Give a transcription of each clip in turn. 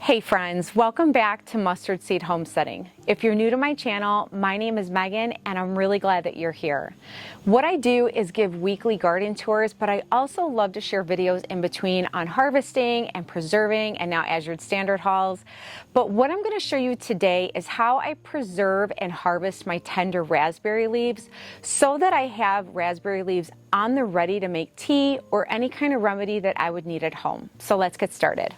Hey friends, welcome back to Mustard Seed Homesteading. If you're new to my channel, my name is Megan and I'm really glad that you're here. What I do is give weekly garden tours, but I also love to share videos in between on harvesting and preserving and now Azure Standard hauls. But what I'm going to show you today is how I preserve and harvest my tender raspberry leaves so that I have raspberry leaves on the ready to make tea or any kind of remedy that I would need at home. So let's get started.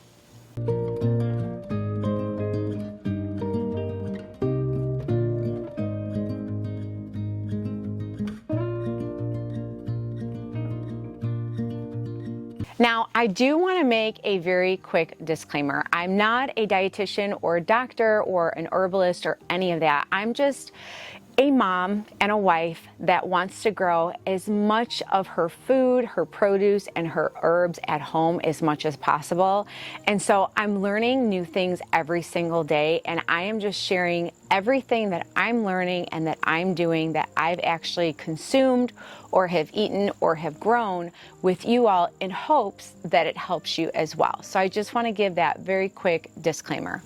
Now, I do want to make a very quick disclaimer. I'm not a dietitian or a doctor or an herbalist or any of that. I'm just a mom and a wife that wants to grow as much of her food, her produce, and her herbs at home as much as possible. And so I'm learning new things every single day, and I am just sharing everything that I'm learning and that I'm doing that I've actually consumed or have eaten or have grown with you all in hopes that it helps you as well. So I just want to give that very quick disclaimer.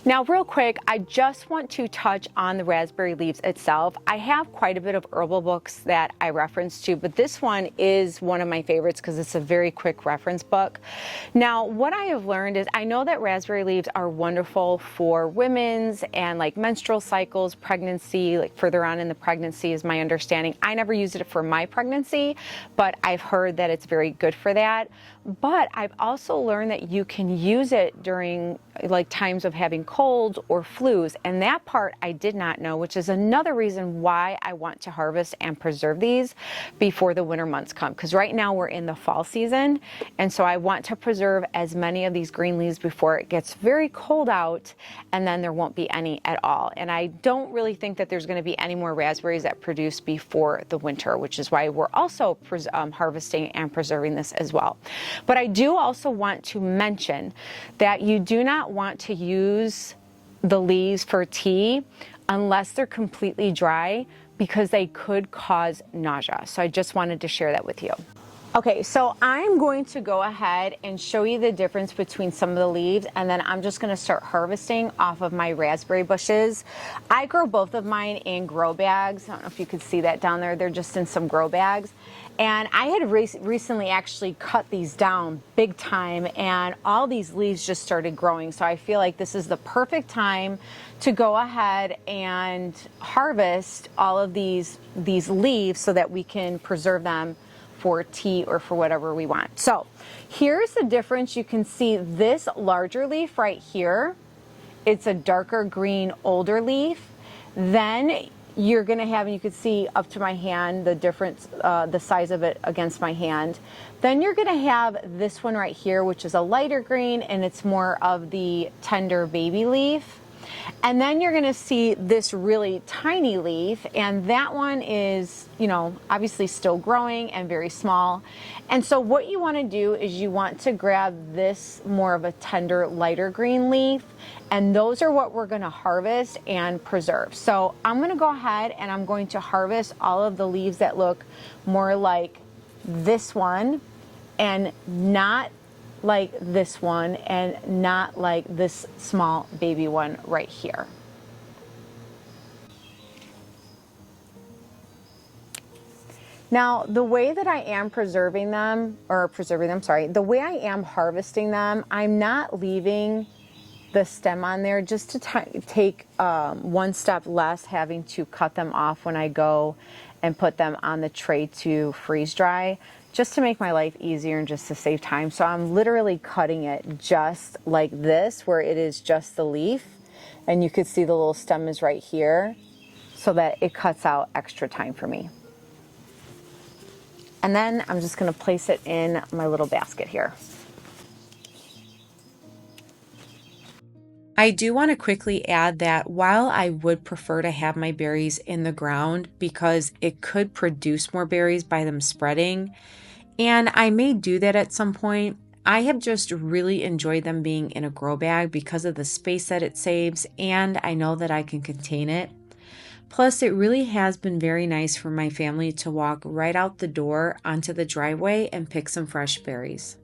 Now, real quick, I just want to touch on the raspberry leaves itself. I have quite a bit of herbal books that I reference to, but this one is one of my favorites because it's a very quick reference book. Now, what I have learned is I know that raspberry leaves are wonderful for women's and like menstrual cycles, pregnancy, like further on in the pregnancy is my understanding. I never used it for my pregnancy, but I've heard that it's very good for that. But I've also learned that you can use it during like times of having colds or flus, and that part I did not know, which is another reason why I want to harvest and preserve these before the winter months come, because right now we're in the fall season, and so I want to preserve as many of these green leaves before it gets very cold out, and then there won't be any at all. And I don't really think that there's going to be any more raspberries that produce before the winter, which is why we're also harvesting and preserving this as well. But I do also want to mention that you do not want to use the leaves for tea unless they're completely dry, because they could cause nausea. So I just wanted to share that with you. Okay, so I'm going to go ahead and show you the difference between some of the leaves, and then I'm just going to start harvesting off of my raspberry bushes. I grow both of mine in grow bags. I don't know if you could see that down there. They're just in some grow bags. And I had recently actually cut these down big time, and all these leaves just started growing. So I feel like this is the perfect time to go ahead and harvest all of these leaves so that we can preserve them for tea or for whatever we want. So here's the difference. You can see this larger leaf right here. It's a darker green, older leaf. Then you're gonna have, and you can see up to my hand, the difference, the size of it against my hand. Then you're gonna have this one right here, which is a lighter green, and it's more of the tender baby leaf. And then you're gonna see this really tiny leaf, and that one is, you know, obviously still growing and very small. And so what you wanna do is you want to grab this more of a tender, lighter green leaf, and those are what we're gonna harvest and preserve. So I'm gonna go ahead and I'm going to harvest all of the leaves that look more like this one and not like this one and not like this small baby one right here. Now, the way that I am preserving them, the way I am harvesting them, I'm not leaving the stem on there just to take one step less, having to cut them off when I go and put them on the tray to freeze dry, just to make my life easier and just to save time. So I'm literally cutting it just like this, where it is just the leaf, and you can see the little stem is right here, so that it cuts out extra time for me. And then I'm just gonna place it in my little basket here. I do want to quickly add that while I would prefer to have my berries in the ground because it could produce more berries by them spreading, and I may do that at some point, I have just really enjoyed them being in a grow bag because of the space that it saves, and I know that I can contain it. Plus, it really has been very nice for my family to walk right out the door onto the driveway and pick some fresh berries.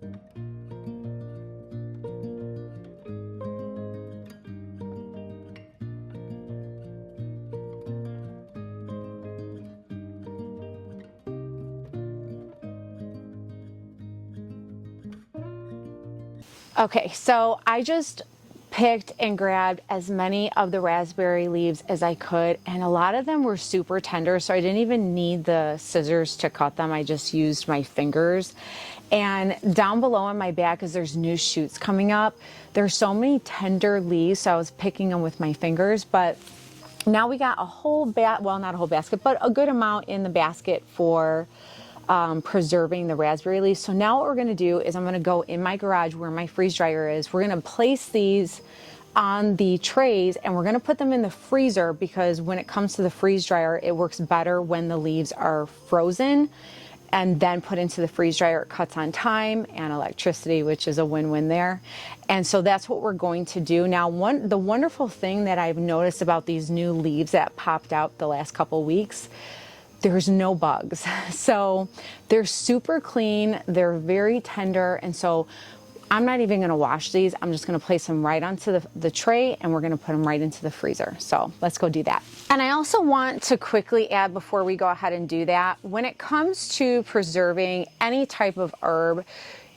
Okay, so I just picked and grabbed as many of the raspberry leaves as I could, and a lot of them were super tender, so I didn't even need the scissors to cut them. I just used my fingers. And down below in my bag, because there's new shoots coming up, there's so many tender leaves, so I was picking them with my fingers. But now we got a whole well, not a whole basket, but a good amount in the basket for preserving the raspberry leaves. So now what we're going to do is I'm going to go in my garage where my freeze dryer is. We're going to place these on the trays and we're going to put them in the freezer, because when it comes to the freeze dryer, it works better when the leaves are frozen and then put into the freeze dryer. It cuts on time and electricity, which is a win-win there. And so that's what we're going to do. Now, the wonderful thing that I've noticed about these new leaves that popped out the last couple weeks, there's no bugs. So they're super clean, they're very tender, and so I'm not even gonna wash these. I'm just gonna place them right onto the tray and we're gonna put them right into the freezer. So let's go do that. And I also want to quickly add before we go ahead and do that, when it comes to preserving any type of herb,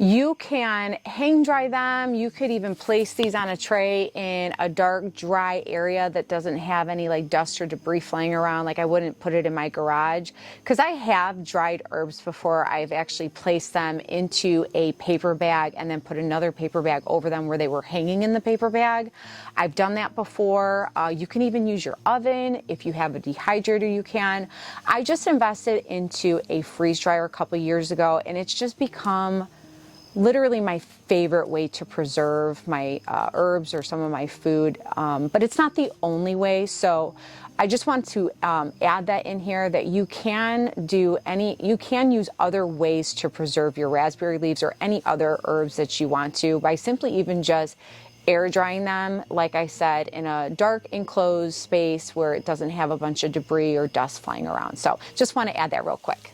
you can hang dry them. You could even place these on a tray in a dark, dry area that doesn't have any like dust or debris flying around. Like I wouldn't put it in my garage, because I have dried herbs before. I've actually placed them into a paper bag and then put another paper bag over them where they were hanging in the paper bag. I've done that before. You can even use your oven. If you have a dehydrator, you can. I just invested into a freeze dryer a couple years ago, and it's just become literally my favorite way to preserve my herbs or some of my food, but it's not the only way. So I just want to add that in here, that you can use other ways to preserve your raspberry leaves or any other herbs that you want to, by simply even just air drying them, like I said, in a dark enclosed space where it doesn't have a bunch of debris or dust flying around. So just want to add that real quick.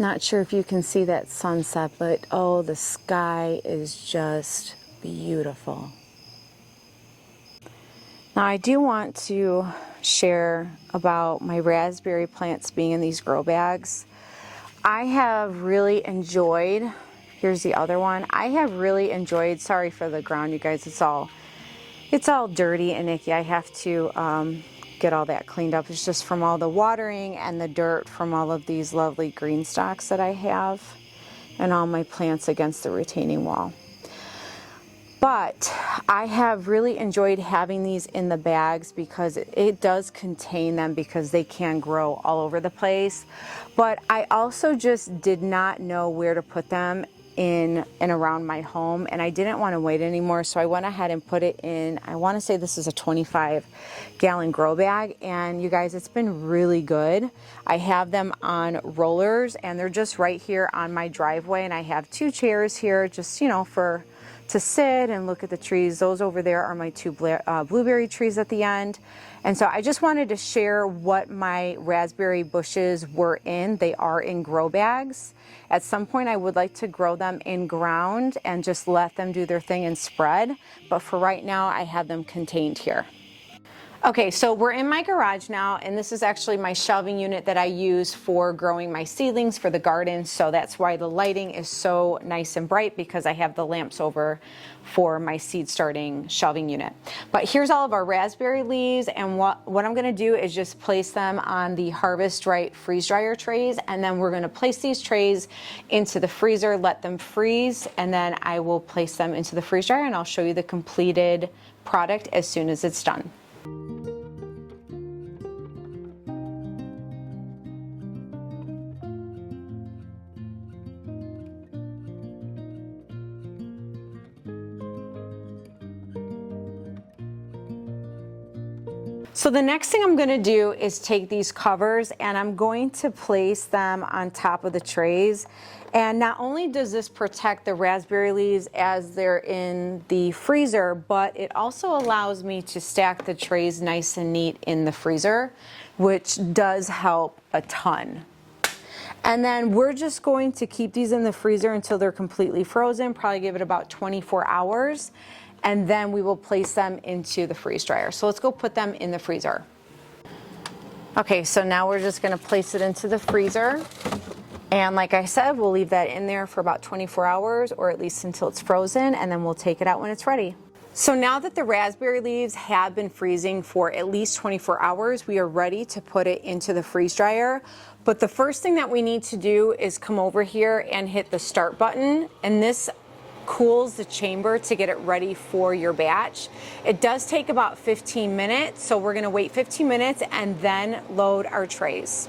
Not sure if you can see that sunset, but oh, the sky is just beautiful. Now I do want to share about my raspberry plants being in these grow bags. I have really enjoyed, here's the other one. I have really enjoyed, sorry for the ground, you guys, it's all dirty and icky. I have to get all that cleaned up. It's just from all the watering and the dirt from all of these lovely green stalks that I have and all my plants against the retaining wall. But I have really enjoyed having these in the bags because it does contain them, because they can grow all over the place. But I also just did not know where to put them in and around my home, and I didn't want to wait anymore, so I went ahead and put it in, I want to say this is a 25-gallon grow bag, and you guys, it's been really good. I have them on rollers and they're just right here on my driveway, and I have 2 chairs here just, you know, to sit and look at the trees. Those over there are my 2 blueberry trees at the end. And so I just wanted to share what my raspberry bushes were in. They are in grow bags. At some point I would like to grow them in ground and just let them do their thing and spread. But for right now, I have them contained here. Okay, so we're in my garage now, and this is actually my shelving unit that I use for growing my seedlings for the garden. So that's why the lighting is so nice and bright, because I have the lamps over for my seed starting shelving unit. But here's all of our raspberry leaves, and what I'm gonna do is just place them on the Harvest Right freeze dryer trays, and then we're gonna place these trays into the freezer, let them freeze, and then I will place them into the freeze dryer, and I'll show you the completed product as soon as it's done. So the next thing I'm going to do is take these covers and I'm going to place them on top of the trays. And not only does this protect the raspberry leaves as they're in the freezer, but it also allows me to stack the trays nice and neat in the freezer, which does help a ton. And then we're just going to keep these in the freezer until they're completely frozen, probably give it about 24 hours. And then we will place them into the freeze dryer. So let's go put them in the freezer. Okay, so now we're just gonna place it into the freezer. And like I said, we'll leave that in there for about 24 hours, or at least until it's frozen, and then we'll take it out when it's ready. So now that the raspberry leaves have been freezing for at least 24 hours, we are ready to put it into the freeze dryer. But the first thing that we need to do is come over here and hit the start button, and this cools the chamber to get it ready for your batch. It does take about 15 minutes, so we're gonna wait 15 minutes and then load our trays.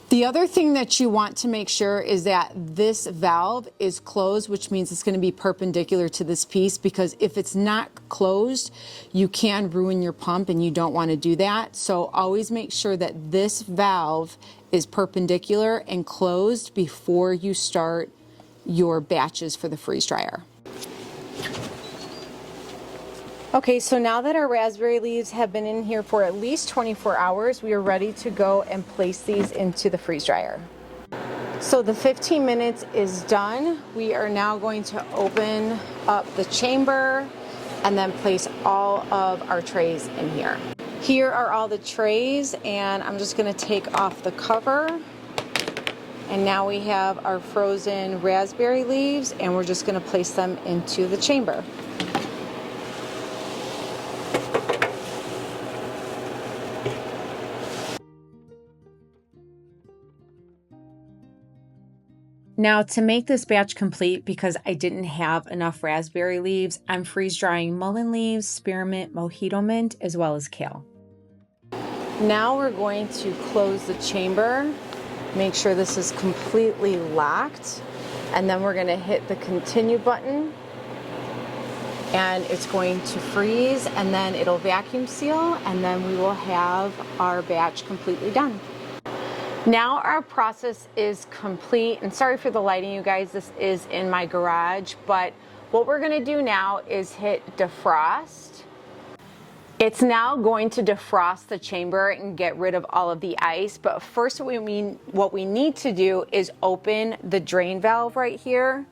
The other thing that you want to make sure is that this valve is closed, which means it's going to be perpendicular to this piece, because if it's not closed, you can ruin your pump and you don't want to do that. So always make sure that this valve is perpendicular and closed before you start your batches for the freeze dryer. Okay, so now that our raspberry leaves have been in here for at least 24 hours, we are ready to go and place these into the freeze dryer. So the 15 minutes is done. We are now going to open up the chamber and then place all of our trays in here. Here are all the trays, and I'm just gonna take off the cover. And now we have our frozen raspberry leaves, and we're just gonna place them into the chamber. Now, to make this batch complete, because I didn't have enough raspberry leaves, I'm freeze drying mullein leaves, spearmint, mojito mint, as well as kale. Now we're going to close the chamber, make sure this is completely locked, and then we're going to hit the continue button, and it's going to freeze, and then it'll vacuum seal, and then we will have our batch completely done. Now our process is complete, and sorry for the lighting, you guys, this is in my garage, but what we're gonna do now is hit defrost. It's now going to defrost the chamber and get rid of all of the ice, but first what we need to do is open the drain valve right here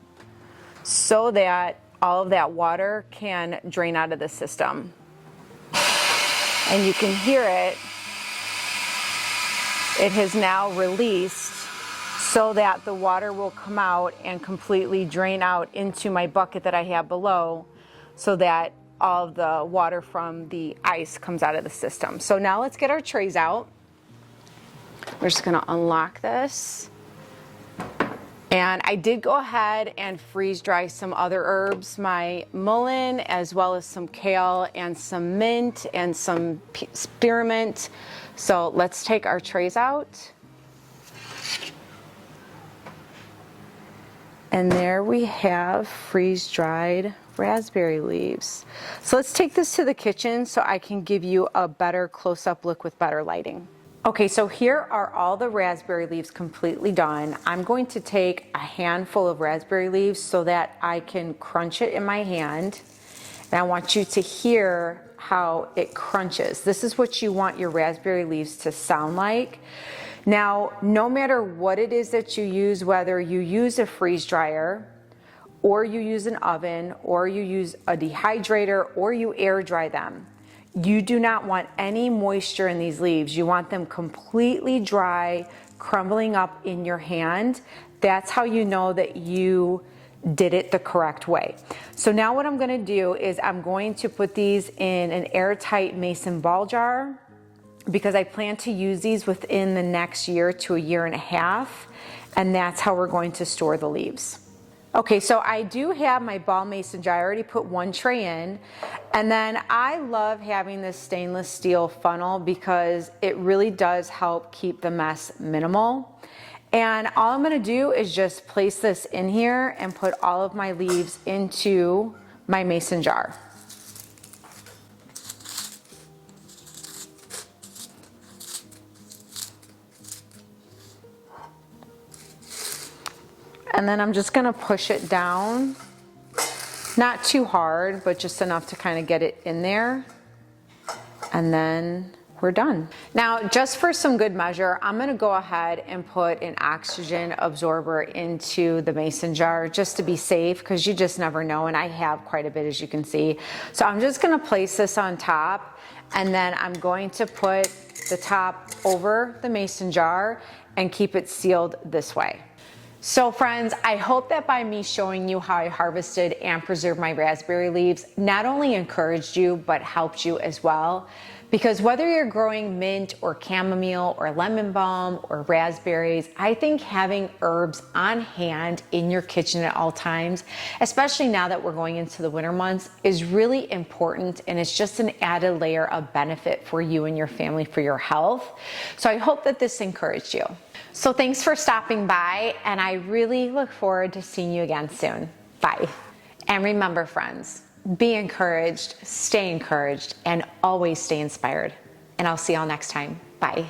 so that all of that water can drain out of the system. And you can hear it. It has now released so that the water will come out and completely drain out into my bucket that I have below, so that all of the water from the ice comes out of the system. So now let's get our trays out. We're just gonna unlock this. And I did go ahead and freeze dry some other herbs, my mullein, as well as some kale and some mint and some spearmint. So let's take our trays out. And there we have freeze-dried raspberry leaves. So let's take this to the kitchen so I can give you a better close-up look with better lighting. Okay, so here are all the raspberry leaves completely done. I'm going to take a handful of raspberry leaves so that I can crunch it in my hand. And I want you to hear how it crunches. This is what you want your raspberry leaves to sound like. Now, no matter what it is that you use, whether you use a freeze dryer, or you use an oven, or you use a dehydrator, or you air dry them, you do not want any moisture in these leaves. You want them completely dry, crumbling up in your hand. That's how you know that you did it the correct way. So now what I'm gonna do is I'm going to put these in an airtight mason ball jar, because I plan to use these within the next year to a year and a half, and that's how we're going to store the leaves. Okay, so I do have my ball mason jar. I already put one tray in, and then I love having this stainless steel funnel because it really does help keep the mess minimal. And all I'm gonna do is just place this in here and put all of my leaves into my mason jar. And then I'm just gonna push it down, not too hard, but just enough to kind of get it in there. And then we're done. Now, just for some good measure, I'm gonna go ahead and put an oxygen absorber into the mason jar just to be safe, because you just never know, and I have quite a bit, as you can see. So I'm just gonna place this on top, and then I'm going to put the top over the mason jar and keep it sealed this way. So friends, I hope that by me showing you how I harvested and preserved my raspberry leaves not only encouraged you, but helped you as well. Because whether you're growing mint or chamomile or lemon balm or raspberries, I think having herbs on hand in your kitchen at all times, especially now that we're going into the winter months, is really important, and it's just an added layer of benefit for you and your family for your health. So I hope that this encouraged you. So thanks for stopping by, and I really look forward to seeing you again soon. Bye. And remember, friends, be encouraged, stay encouraged, and always stay inspired. And I'll see y'all next time. Bye.